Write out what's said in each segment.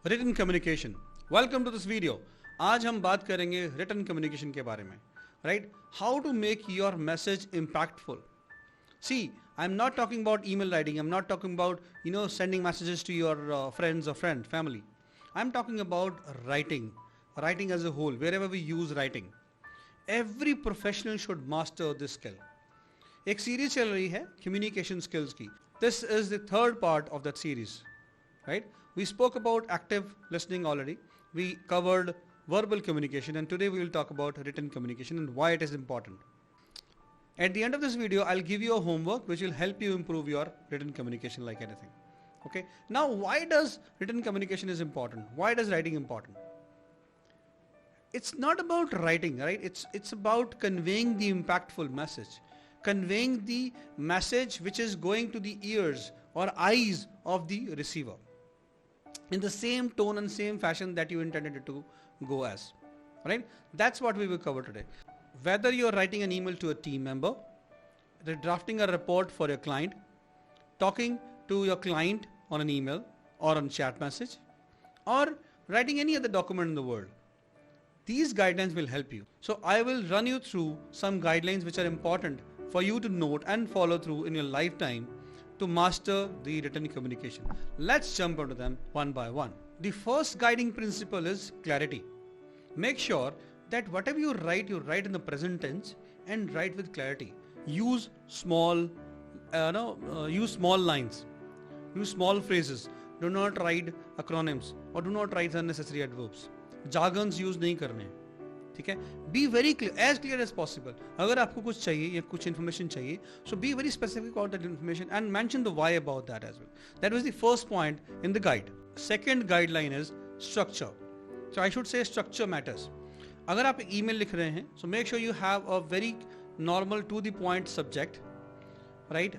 Written communication. Welcome to this video. आज हम बात करेंगे रिटन कम्युनिकेशन के बारे में, right? How to make your message impactful. See, I'm not talking about email writing. I'm not talking about, sending messages to your friends or family. I'm talking about writing as a whole, wherever we use writing. Every professional should master this skill. एक series चल रही है communication skills की. This is the third part of that series, right? We spoke about active listening already. We covered verbal communication, and today we will talk about written communication and why it is important. At the end of this video, I'll give you a homework which will help you improve your written communication like anything. Okay. Now, why does written communication is important? Why does writing important? It's not about writing, right? It's about conveying the impactful message, conveying the message which is going to the ears or eyes of the receiver in the same tone and same fashion that you intended it to go as, right? That's what we will cover today. Whether you're writing an email to a team member, drafting a report for your client, talking to your client on an email or on chat message, or writing any other document in the world, these guidelines will help you. So I will run you through some guidelines which are important for you to note and follow through in your lifetime to master the written communication. Let's jump into them one by one. The first guiding principle is clarity. Make sure that whatever you write in the present tense and write with clarity. Use small lines, use small phrases. Do not write acronyms or do not write unnecessary adverbs. Jargons use नहीं करने, ठीक है? Be very clear, as clear as possible. अगर आपको कुछ चाहिए या कुछ information चाहिए, so be very specific about that information and mention the why about that as well. That was the first point in the guide. Second guideline is structure. So I should say structure matters. अगर आप email लिख रहे हैं, so make sure you have a very normal to the point subject, right?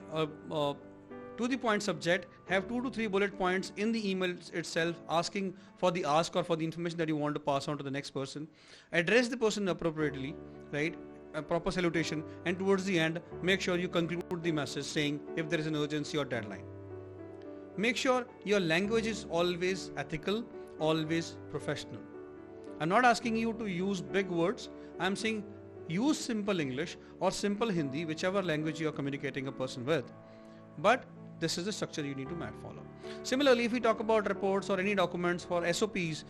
To the point subject, have 2 to 3 bullet points in the email itself, asking for the ask or for the information that you want to pass on to the next person. Address the person appropriately, right? A proper salutation, and towards the end, make sure you conclude the message saying if there is an urgency or deadline. Make sure your language is always ethical, always professional. I'm not asking you to use big words. I'm saying use simple English or simple Hindi, whichever language you are communicating a person with. But this is the structure you need to follow. Similarly, if we talk about reports or any documents for SOPs,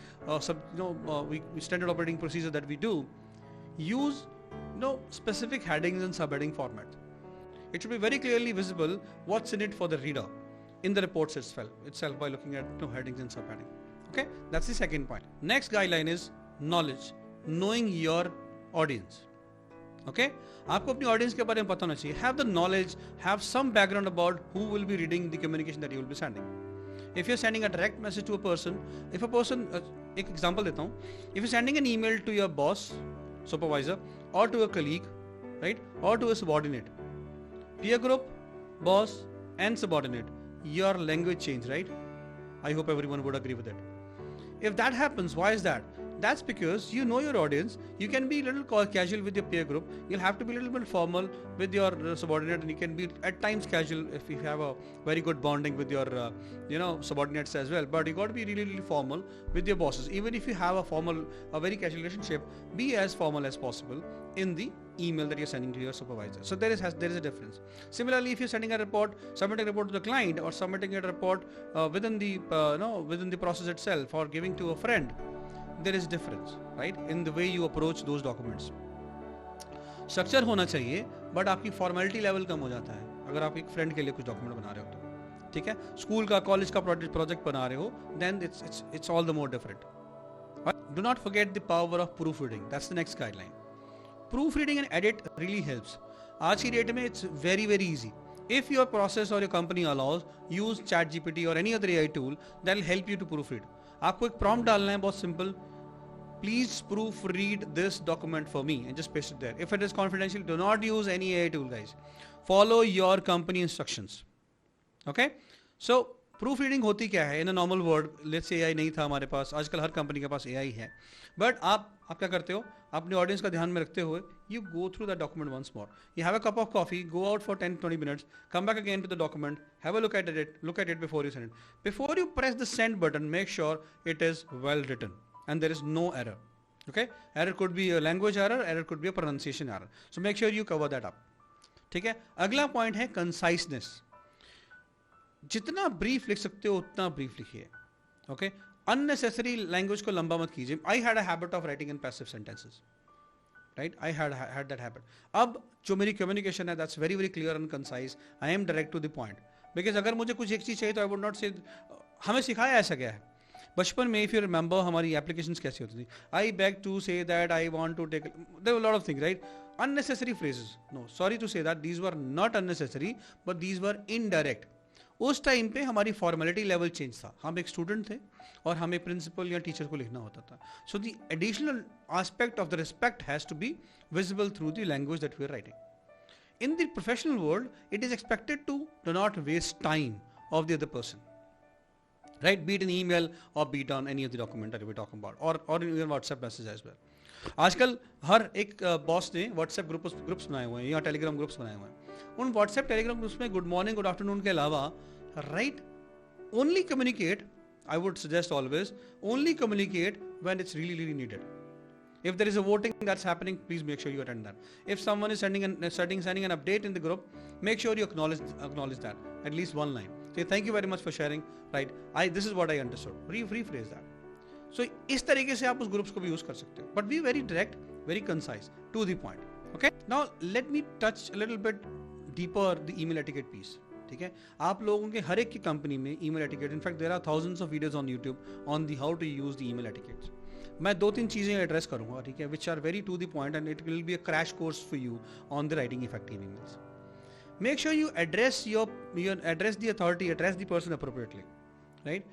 standard operating procedure that we do, use specific headings and subheading format. It should be very clearly visible what's in it for the reader in the reports itself by looking at headings and subheading. Okay, that's the second point. Next guideline is knowledge, knowing your audience. Okay, आपको अपनी audience के बारे में पता होना चाहिए. Have the knowledge, have some background about who will be reading the communication that you will be sending. If you're sending a direct message to a person, if a person, एक example देता हूँ, if you're sending an email to your boss, supervisor, or to a colleague, right, or to a subordinate, peer group, boss, and subordinate, your language change, right? I hope everyone would agree with it. If that happens, why is that? That's because you know your audience. You can be a little casual with your peer group. You'll have to be a little bit formal with your subordinate, and you can be at times casual if you have a very good bonding with your subordinates as well. But you got to be really, really formal with your bosses. Even if you have a very casual relationship, be as formal as possible in the email that you're sending to your supervisor. So there is a difference. Similarly, if you're sending a report, submitting a report to the client, or submitting a report within the process itself, or giving to a friend, there is difference, right, in the way you approach those documents. Structure होना चाहिए, but आपकी formality level कम हो जाता है अगर आप एक friend के लिए कुछ document बना रहे हो तो, ठीक है? School का, college का project बना रहे हो, then it's all the more different. Do not forget the power of proofreading. That's the next guideline. Proofreading and edit really helps. आज की date में it's very, very easy. If your process or your company allows, use ChatGPT or any other AI tool that will help you to proofread. आपको एक prompt डालना है, बहुत simple. Please proofread this document for me and just paste it there. If it is confidential, do not use any AI tool, guys. Follow your company instructions. Okay? So proofreading होती क्या है? In a normal world, let's say AI नहीं था हमारे पास. आजकल हर company के पास AI है. But आप क्या करते हो? अपने ऑडियंस का ध्यान में रखते हुए you go through the document once more. You have a cup of coffee, go out for 10-20 minutes, come back again to the document, have a look at it before you send it. Before you press the send button, make sure it is well written and there is no error. Okay, error could be a language error could be a pronunciation error, so make sure you cover that up. ठीक है, अगला point है कंसाइसनेस. जितना brief लिख सकते हो उतना brief लिखिए. ओके, अननेसेसरी लैंग्वेज को लंबा मत कीजिए. I had a habit of writing in passive sentences, right, I had that habit. अब जो मेरी कम्युनिकेशन है that's very very clear and concise. I am direct to the point. Because अगर मुझे कुछ एक चीज़ चाहिए तो आई वुड नॉट से, हमें सिखाया ऐसा गया है बचपन में. इफ यू रिमेंबर हमारी एप्लीकेशंस कैसी होती थी, I beg to say that, I want to take, there were lot of things, right. Unnecessary phrases. No, sorry to say that these were not unnecessary, but these were indirect. उस time पे हमारी formality level change था. हम एक student थे और हमें principal या टीचर को लिखना होता था. So the additional aspect of the respect has to be visible through the language that we are writing. In the professional world it is expected to do not waste time of the other person, right, be it an email or be it on any of the document that we're talking about, or in your WhatsApp message as well. आजकल हर एक boss ने WhatsApp groups बनाए हुए हैं या Telegram groups बनाए हुए हैं. उन व्हाट्सएप टेलीग्राम ग्रुप्स में गुड मॉर्निंग गुड आफ्टरनून के अलावा, right, only communicate, I would suggest always only communicate when it's really really needed. If there is a voting that's happening, please make sure you attend that. If someone is sending an update in the group, make sure you acknowledge that, at least one line. Say thank you very much for sharing, right, this is what I understood. Rephrase that. So इस तरीके से आप उस groups को भी use कर सकते हो, but be very direct, very concise, to the point. Okay, now let me touch a little bit deeper the email etiquette piece. ठीक है, आप लोगों के हर एक की कंपनी में email etiquette, in fact there are thousands of videos on YouTube on the how to use the email etiquettes. मैं 2-3 चीज़ें एड्रेस करूंगा, ठीक है, which are very to the point and it will be a crash course for you on the writing effective emails. Make sure you address address the authority, address the person appropriately, right?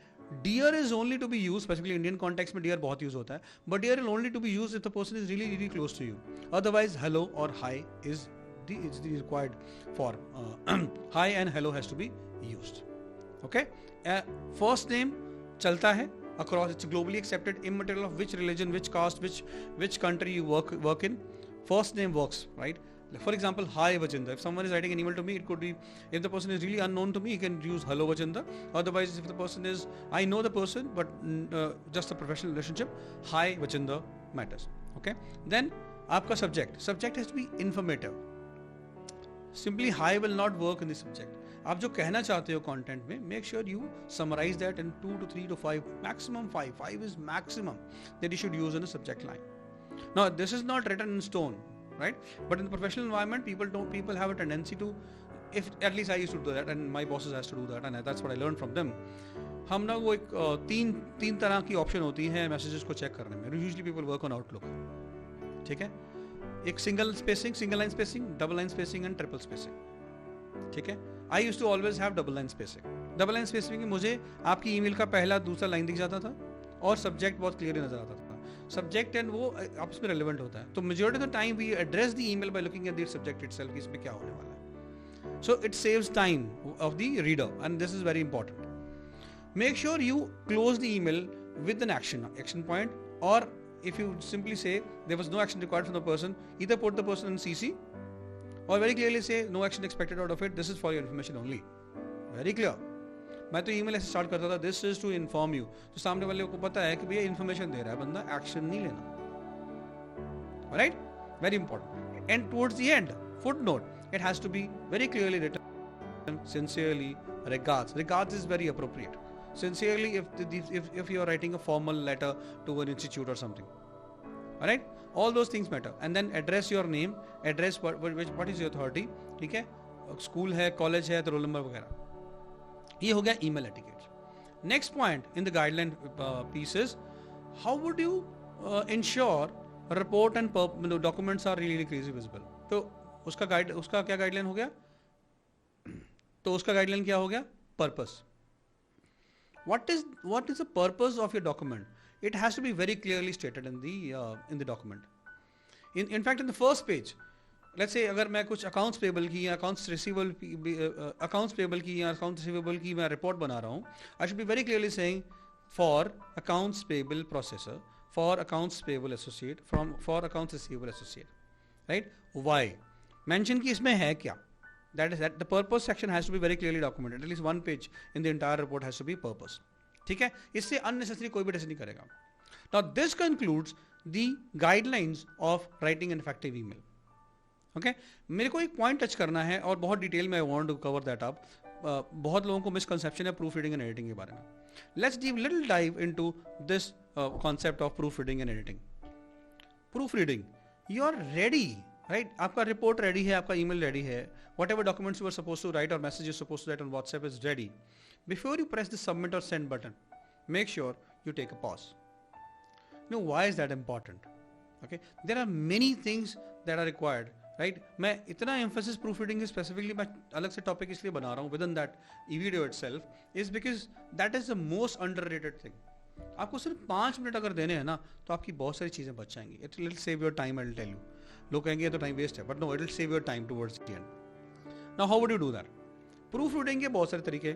Dear is only to be used, specifically Indian context में dear बहुत use होता है, but dear will only to be used if the person is really really close to you. Otherwise, hello or hi is the required for hi and hello has to be used. Okay? First name चलता है across, it's globally accepted, immaterial of which religion, which caste, which country you work in. First name works, right? For example, hi Vajinder. If someone is writing an email to me, it could be, if the person is really unknown to me, he can use hello Vajinder. Otherwise, if the person is, I know the person, but just a professional relationship, hi Vajinder matters. Okay. Then, आपका subject has to be informative. Simply hi will not work in the subject. आप जो कहना चाहते हो content में, make sure you summarize that in 2 to 3 to 5, maximum 5. 5 is maximum that you should use in a subject line. Now, this is not written in stone. Right, but in the professional environment, people have a tendency to, if at least I used to do that, and my bosses has to do that, and that's what I learned from them. हम ना वो एक तीन तरह की option होती है messages को चेक करने में. Usually people work on Outlook, ठीक है. एक single line spacing, double line spacing and triple spacing, ठीक है. I used to always have double line spacing में मुझे आपकी ईमेल का पहला दूसरा लाइन दिख जाता था और सब्जेक्ट बहुत क्लियरली नजर आता था. सब्जेक्ट एंड वो आपस में रेलेवेंट होता है. तो majority of the time we address the email by looking at the subject itself, इसमें क्या होने वाला है. So it saves time of the reader and this is very important. Make sure you close the email with an action point, और if you simply say there was no action required from the person, either put the person in CC और very clearly say no action expected out of it, this is for your information only. Very clear. मैं तो email ऐसे start करता था, this is to inform you. तो सामने वाले को पता है कि भैया इन्फॉर्मेशन दे रहा है बंदा, एक्शन नहीं लेना. Right, very important. And towards the end, footnote, it has to be very clearly written, sincerely, regards is very appropriate. Sincerely, if you are writing a formal letter to an institute or something, all right, all those things matter. And then address your name, address what is your authority, ठीक है, school है, college है, तो roll number वगैरह. ये हो गया email etiquette. Next point in the guideline piece is how would you ensure report and documents are really clearly visible. तो उसका क्या गाइडलाइन हो गया, तो उसका गाइडलाइन क्या हो गया, purpose. what is the purpose of your document? It has to be very clearly stated in the document. In fact, in the first page, let's say अगर मैं कुछ accounts payable की या accounts receivable की मैं report बना रहा हूँ, I should be very clearly saying for accounts payable processor, for accounts payable associate, for accounts receivable associate, right? Why? Mention कि इसमें है क्या? That is that the purpose section has to be very clearly documented. At least one page in the entire report has to be purpose. ठीक है? इससे unnecessary कोई भी decision नहीं करेगा. Now this concludes the guidelines of writing an effective email. Okay? मेरे को एक पॉइंट टच करना है और बहुत डिटेल में I want to cover that up. बहुत लोगों को मिसकंसेप्शन है प्रूफ रीडिंग एंड एडिटिंग के बारे में. Let's deep little dive into this concept of proofreading and editing. Proofreading, you are ready, right? आपका रिपोर्ट रेडी है, आपका ईमेल रेडी है, whatever documents you were supposed to write or message you're supposed to write on WhatsApp is ready. Before you press the submit or send button, make sure you take a pause. Now, why is that important? Okay, there are many things that are required, right? मैं इतना emphasis proofreading है specifically मैं अलग से topic इसलिए बना रहा हूँ within that video itself is because that is the most underrated thing. आपको सिर्फ 5 मिनट अगर देने हैं ना तो आपकी बहुत सारी चीज़ें बच जाएंगी. It will save your time, I will tell you. लोग कहेंगे ये तो टाइम वेस्ट है, but no, it will save your time towards the end. Now how would you do that? Proofreading के बहुत सारे तरीके.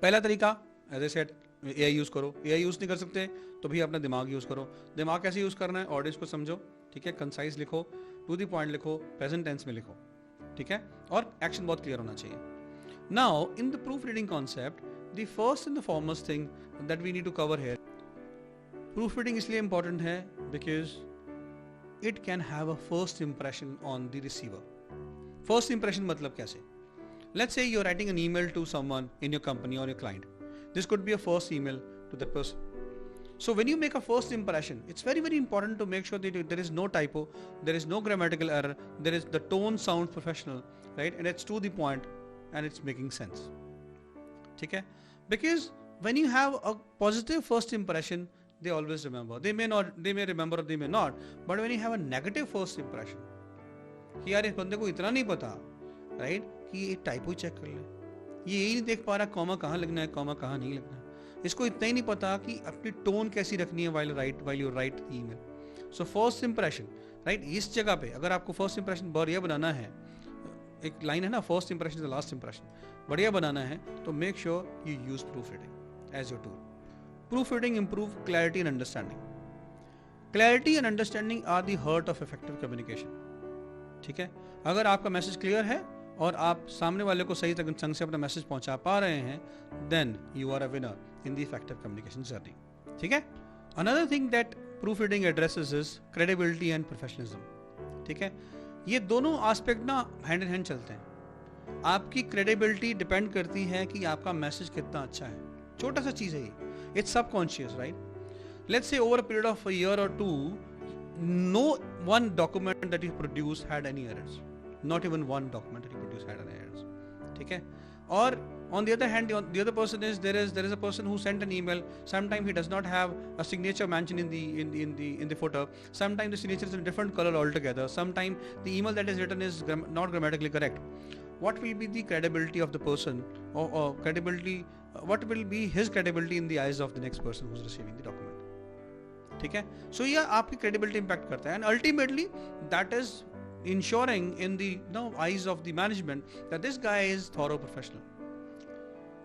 पहला तरीका, as I said, AI use करो. AI यूज़ नहीं कर सकते तो भी अपना दिमाग यूज़ करो. दिमाग कैसे यूज़ करना है? ऑडियंस को समझो, ठीक है? कंसाइज लिखो, टू द पॉइंट लिखो, प्रेजेंट टेंस में लिखो, ठीक है? और एक्शन बहुत क्लियर होना चाहिए. Now in the proofreading concept, the first and the foremost thing that we need to cover here, proofreading इसलिए important है because it can have a first impression on the receiver. First impression मतलब कैसे? Let's say you're writing an email to someone in your company or your client. This could be a first email to that person. So when you make a first impression, it's very, very important to make sure that there is no typo, there is no grammatical error, the tone sounds professional, right? And it's to the point and it's making sense. ठीक है? Because when you have a positive first impression, they always remember. They may remember or they may not, but when you have a negative first impression, कि यार इस बंदे को इतना नहीं पता, राइट, कि ये टाइपो चेक कर ले, ये यही नहीं देख पा रहा कॉमा कहाँ लगना है, कॉमा कहाँ नहीं लगना है, इसको इतना ही नहीं पता कि अपनी टोन कैसी रखनी है while you write the email. So first impression, right, इस जगह पे अगर आपको फर्स्ट इंप्रेशन बढ़िया बनाना है, एक लाइन है ना, first impression is the last impression, बढ़िया बनाना है तो make sure you use proofreading as your tool. Proofreading improve clarity and understanding. Clarity and understanding are the heart of effective communication. ठीक है? अगर आपका मैसेज क्लियर है और आप सामने वाले को सही ढंग से अपना मैसेज पहुंचा पा रहे हैं, then you are a winner in the effective communication journey. ठीक है? Another thing that proofreading addresses is credibility and professionalism. ठीक है? ये दोनों एस्पेक्ट ना हैंड इन हैंड चलते हैं. आपकी क्रेडिबिलिटी डिपेंड करती है कि आपका मैसेज कितना अच्छा है. छोटा सा चीज है ये, it's subconscious, right? Let's say over a period of a year और to, no one document that you produced had any errors. Not even one document that you produced had any errors. ठीक है? और on the other hand, the other person is there is a person who sent an email. Sometimes he does not have a signature mentioned in the footer. Sometimes the signature is in a different color altogether. Sometimes the email that is written is not grammatically correct. What will be the credibility of the person, or credibility? What will be his credibility in the eyes of the next person who's receiving the document? ठीक है? सो ये आपकी credibility impact करता है, and ultimately that is ensuring in the eyes of the management that this guy is thorough professional.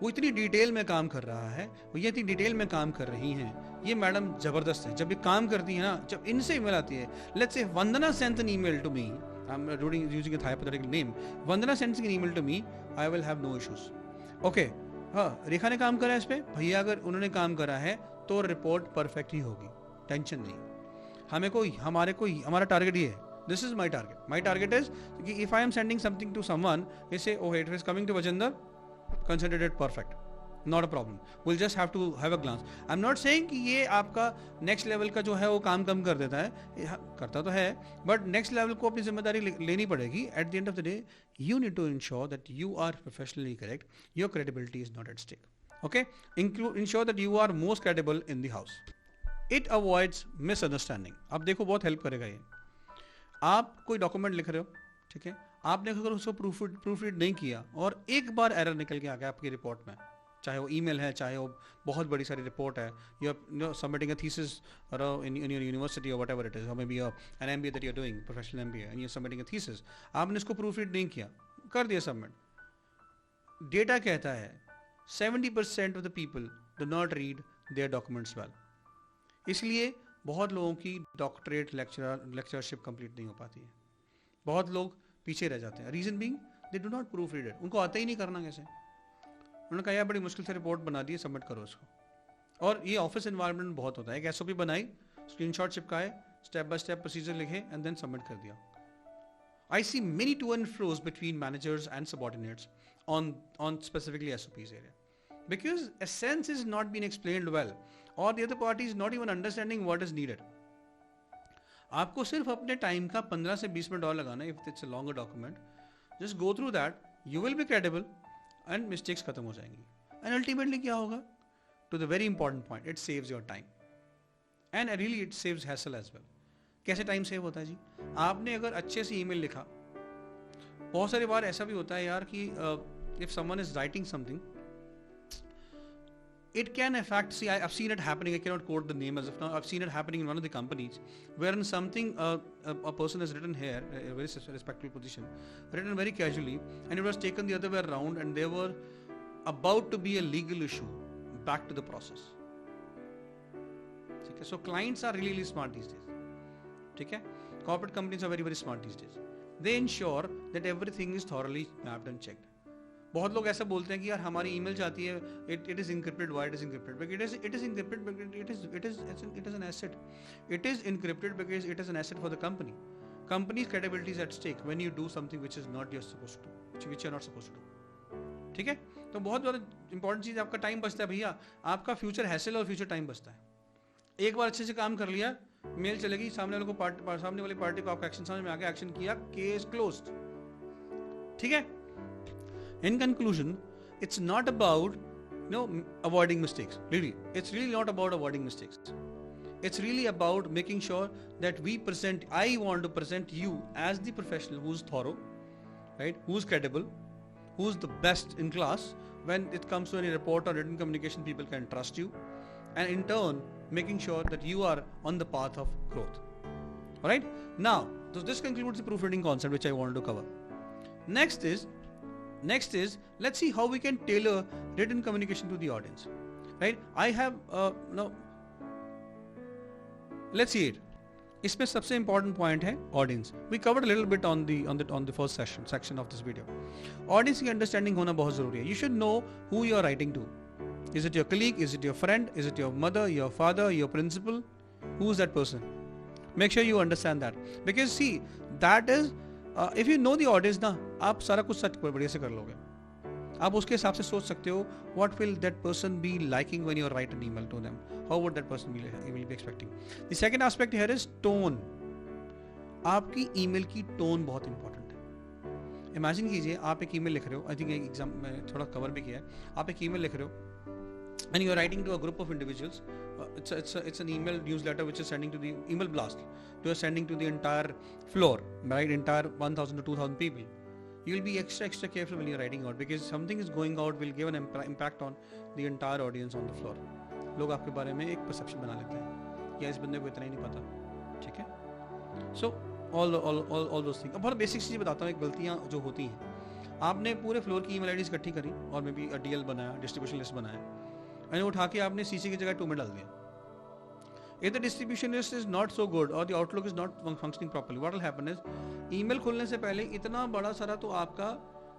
वो इतनी detail में काम कर रहा है, वो ये इतनी डिटेल में काम कर रही हैं, ये मैडम जबरदस्त है. जब ये काम करती है ना, जब इनसे ईमेल आती है, let's say Vandana sends an email to me, I am using a hypothetical name, Vandana sends an email to me, I will have no issues. Okay, हाँ, रेखा ने काम करा है इस पे, भैया अगर उन्होंने काम करा है तो रिपोर्ट परफेक्ट ही होगी, टेंशन नहीं. हमारा टारगेट ये है, this is my target is कि if I am sending something to someone, they say, oh, it is coming to Vajinder, consider it perfect, not a problem, we'll just have to have a glance. I'm not saying कि ये आपका next level का जो है वो काम कम कर देता है, करता तो है, बट नेक्स्ट लेवल को अपनी जिम्मेदारी लेनी पड़ेगी. At the end of the day you need to ensure that you are professionally correct, your credibility is not at stake. Okay, ensure that you are most credible in the house. It avoids misunderstanding. अब देखो, बहुत help करेगा ये. आप कोई document लिख रहे हो, ठीक है, आपने अगर उसको प्रूफ रीड नहीं किया और एक बार एरर निकल के आ गया आपकी रिपोर्ट में, चाहे वो ईमेल है, चाहे वो बहुत बड़ी सारी रिपोर्ट है, you are submitting a thesis in your university और व्हाटएवर इट इज, और may be an MBA that you are doing, professional MBA, and you are submitting a thesis, आपने इसको प्रूफ रीड नहीं किया, कर दिया सबमिट. डेटा कहता है 70% of the people do not read their documents well. इसलिए बहुत लोगों की डॉक्टरेट लेक्चरशिप कंप्लीट नहीं हो पाती है, बहुत लोग पीछे रह जाते हैं। Reason being they do not proofread it, उनको आता ही नहीं करना कैसे। उन्होंने कहा यार बड़ी मुश्किल से रिपोर्ट बना दी है, सबमिट करो उसको। और ये ऑफिस एनवायरनमेंट में बहुत होता है, एक एसओपी बनाई, स्क्रीनशॉट चिपकाए, स्टेप बाय स्टेप प्रोसीजर लिखे एंड देन सबमिट कर दिया। I see many to and fro's between managers and subordinates on specifically SOPs area, because essence is not being explained well or the other party is not even understanding what is needed. आपको सिर्फ अपने time का 15 से 20 minute और लगाना है। If it's a longer document, just go through that, you will be credible and mistakes खत्म हो जाएंगी। एंड अल्टीमेटली क्या होगा, to the very important point, it saves your time and really it saves hassle as well. कैसे time save होता है जी, आपने अगर अच्छे से ईमेल लिखा, बहुत सारी बार ऐसा भी होता है यार कि if someone is writing something, it can affect, see I've seen it happening, I cannot quote the name as of now, I've seen it happening in one of the companies wherein something a person has written here, a very respectful position, written very casually, and it was taken the other way around and there were about to be a legal issue back to the process. Okay, so clients are really smart these days. ठीक है, corporate companies are very very smart these days. They ensure that everything is thoroughly mapped and checked. बहुत लोग ऐसा बोलते हैं कि यार हमारी ईमेल जाती है, it is encrypted. Why it is encrypted? Because it is encrypted because it is an asset. It is encrypted because it is an asset for the company. Company's credibility is at stake when you do something which is not you're supposed to do, which you're not supposed to do. ठीक है, तो बहुत ज़्यादा important चीज़, आपका time बचता है भैया, आपका फ्यूचर हैसल और फ्यूचर टाइम बचता है। एक बार अच्छे से काम कर लिया, मेल चलेगी, सामने वाले को सामने वाली पार्टी को आपका एक्शन समझ में आ गया, एक्शन किया, केस क्लोज्ड। ठीक है, in conclusion, it's not about avoiding mistakes. Really, it's really not about avoiding mistakes. It's really about making sure that I want to present you as the professional who's thorough, right? Who's credible, who's the best in class. When it comes to any report or written communication, people can trust you, and in turn, making sure that you are on the path of growth. All right. Now, this concludes the proofreading concept which I wanted to cover. Next is let's see how we can tailor written communication to the audience, right? I have let's see it. इसमें सबसे important point है audience. We covered a little bit on the first section of this video. Audience की understanding होना बहुत जरूरी है. You should know who you are writing to. Is it your colleague? Is it your friend? Is it your mother, your father, your principal? Who is that person? Make sure you understand that, because see, that is if you know the audience ना, आप सारा कुछ सच बढ़िया से कर लोगे। आप उसके हिसाब से सोच सकते हो what will that person be liking when you write an email to them, how would that person will be expecting. The second aspect here is tone. आपकी ईमेल की टोन बहुत इंपॉर्टेंट है। इमेजिन कीजिए आप एक ईमेल लिख रहे हो, आई थिंक एग्जाम में थोड़ा कवर भी किया है, आप एक ईमेल लिख रहे हो and you are writing to a group of individuals. It's an email newsletter which is sending to the email blast. You are sending to the entire floor, right? Entire 1,000 to 2,000 people. You will be extra careful when you are writing out, because something is going out will give an impact on the entire audience on the floor. लोग आपके बारे में एक perception बना लेते हैं, या इस बंदे को इतना ही नहीं पता। ठीक है, so all those things. अब बहुत बेसिक चीज़ बताता हूँ, एक गलतियाँ जो होती हैं, आपने पूरे फ्लोर की ईमेल आईडीज इकट्ठी करी और मे बी डीएल बनाया, डिस्ट्रीब्यूशन लिस्ट बनाया, and उठा के आपने सीसी की जगह 2 में डाल दिया। If the distribution list is not so good or the outlook is not functioning properly, what will happen is, email खुलने से पहले इतना बड़ा सारा तो आपका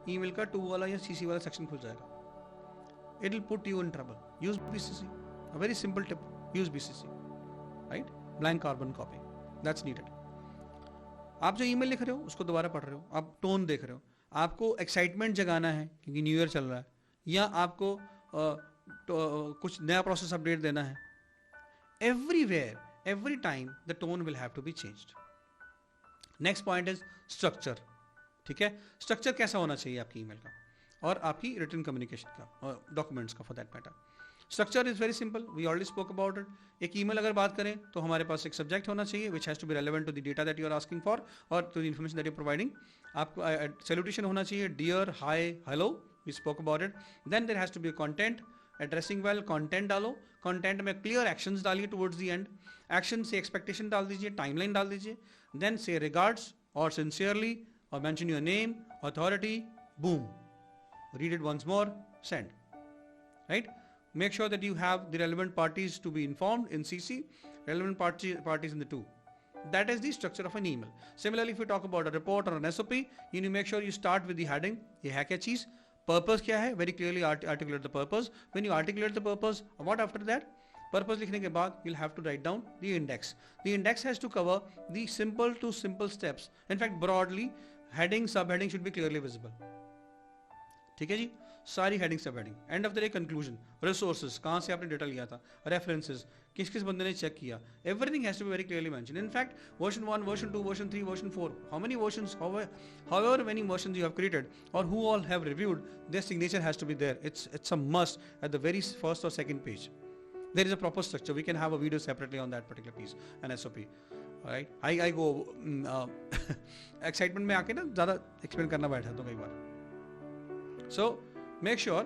ईमेल का 2 वाला या सीसी वाला सेक्शन खुल जाएगा। It will put you in trouble. Use BCC. A very simple tip. Use BCC. Right? Blank carbon copy. That's needed. आप जो ईमेल लिख रहे हो उसको दोबारा पढ़ रहे हो, आप टोन देख रहे हो, आपको एक्साइटमेंट जगाना है क्योंकि न्यू ईयर चल रहा है, या आपको कुछ नया प्रोसेस अपडेट देना है। Everywhere, every time, the tone will have to be changed. Next point is structure. ठीक है, structure कैसा होना चाहिए आपकी ईमेल का और आपकी written communication का और documents का for that matter. Structure is very simple. We already spoke about it. एक ईमेल अगर बात करें तो हमारे पास एक subject होना चाहिए which has to be relevant to the data that you are asking for or to the information that you are providing. आपको salutation होना चाहिए, dear, hi, hello. We spoke about it. Then there has to be a content. Addressing well, content डालो, content में clear actions डालिए towards the and, action से expectation डाल दीजिए, timeline डाल दीजिए, देन से रिगार्ड्स और सिंसियरली और mention your name, authority, boom, read it once more, send, right? Make sure that you have the relevant parties to be informed in CC, relevant parties in the two. That is the structure of an email. Similarly, if you talk about a report or an SOP, you need to make sure you start with the heading. ये है क्या चीज? Purpose क्या है? Very clearly articulate the purpose. When you articulate the purpose, what after that? Purpose लिखने के बाद you'll have to write down the index. The index has to cover the simple to simple steps. In fact, broadly, heading, subheading should be clearly visible. ठीक है जी, सारी heading सब heading. And of the day conclusion, resources, कहाँ से आपने data लिया था, references, किस किस बंदे ने चेक किया, everything has to be very clearly mention. In fact version 1, version 2, version 3, version 4, how many versions, however many versions you have created or who all have reviewed, their signature has to be there. It's a must at the very first or second page. There is a proper structure. We can have a video separately on that particular piece, an SOP. Alright, I go excitement में आके ना ज़्यादा explain करना बैठा तो कई बार. So make sure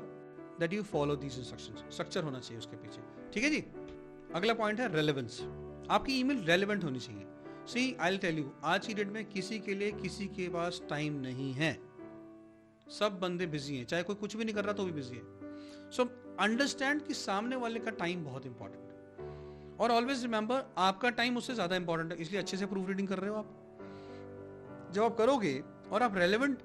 that you follow these instructions. Structure होना चाहिए उसके पीछे. ठीक है जी. अगला पॉइंट है relevance. आपकी ईमेल relevant होनी चाहिए. See, I'll tell you, आज की डेट में किसी के लिए किसी के पास टाइम नहीं है. सब बंदे बिजी हैं, चाहे कोई कुछ भी नहीं कर रहा तो भी बिजी है. So अंडरस्टैंड कि सामने वाले का टाइम बहुत इंपॉर्टेंट है. और ऑलवेज रिमेंबर, आपका टाइम उससे ज्यादा इंपॉर्टेंट है, इसलिए अच्छे से प्रूफ रीडिंग कर रहे हो आप. जब आप करोगे और आप रेलेवेंट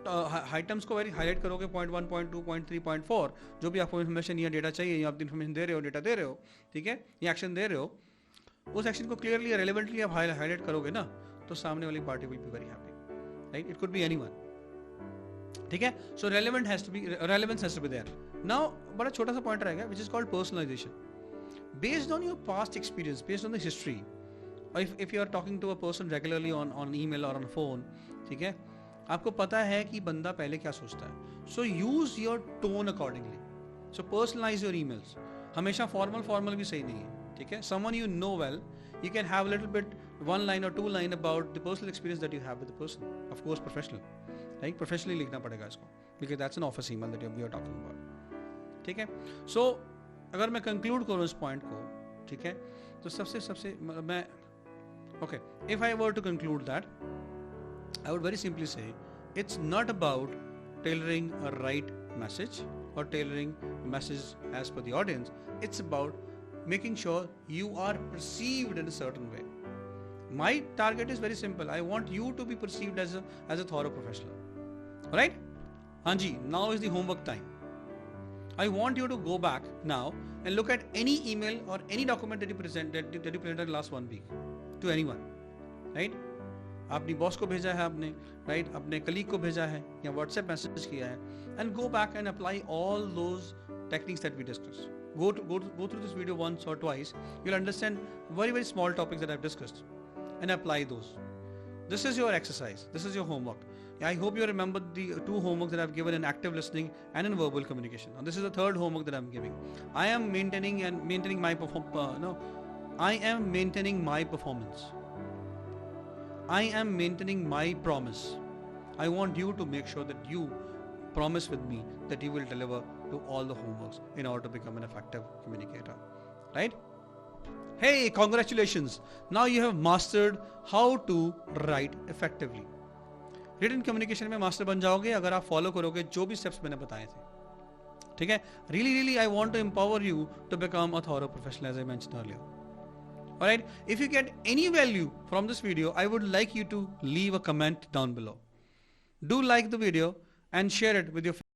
आइटम्स को वेरी हाईलाइट करोगे, पॉइंट 1, पॉइंट 2, पॉइंट 3, पॉइंट 4, जो भी आपको इन्फॉर्मेशन या डेटा चाहिए, या आप इन्फॉर्मेशन दे रहे हो, डेटा दे रहे हो, ठीक है, या एक्शन दे रहे हो, उस एक्शन को क्लियरली रेलेवेंटली आप हाईलाइट करोगे ना, तो सामने वाली party will be very happy. Right, it could be anyone. ठीक है. So relevance has to be there. Now बड़ा छोटा सा पॉइंट रहेगा, which is called personalisation. Based on your past experience, based on the history, if you are talking to a person regularly on email और on phone, ठीक है, आपको पता है कि बंदा पहले क्या सोचता है. So use your tone accordingly. So personalise your emails. हमेशा फॉर्मल भी सही नहीं है. ठीक है. Someone you know well, you can have a little bit 1 line or 2 line about the personal experience that you have with the person. Of course professional, right? Professionally लिखना पड़ेगा इसको, because that's an office email that we are talking about. ठीक है. So अगर मैं conclude करूँ इस point को, ठीक है, तो सबसे मैं okay, if I were to conclude that, I would very simply say it's not about tailoring a right message or tailoring a message as per the audience. It's about making sure you are perceived in a certain way. My target is very simple. I want you to be perceived as a thorough professional. Alright? Hanji, now is the homework time. I want you to go back now and look at any email or any document that you presented last 1 week to anyone. Right? आपने boss को भेजा है, आपने right अपने colleague को भेजा है, या व्हाट्सएप मैसेज किया है, and go back and apply all those techniques that we discussed. Go through this video once or twice. You'll understand very small topics that I've discussed and apply those. This is your exercise. This is your homework. I hope you remember the 2 homeworks that I've given in active listening and in verbal communication. And this is the 3rd homework that I'm giving. I am maintaining my I am maintaining my performance. I am maintaining my promise. I want you to make sure that you promise with me that you will deliver to all the homeworks in order to become an effective communicator. Right? Hey, congratulations! Now you have mastered how to write effectively. Written communication में master बन जाओगे अगर आप follow करोगे जो भी steps मैंने बताए थे. ठीक है? Really, I want to empower you to become a thorough professional, as I mentioned earlier. Alright? If you get any value from this video, I would like you to leave a comment down below. Do like the video and share it with your friends.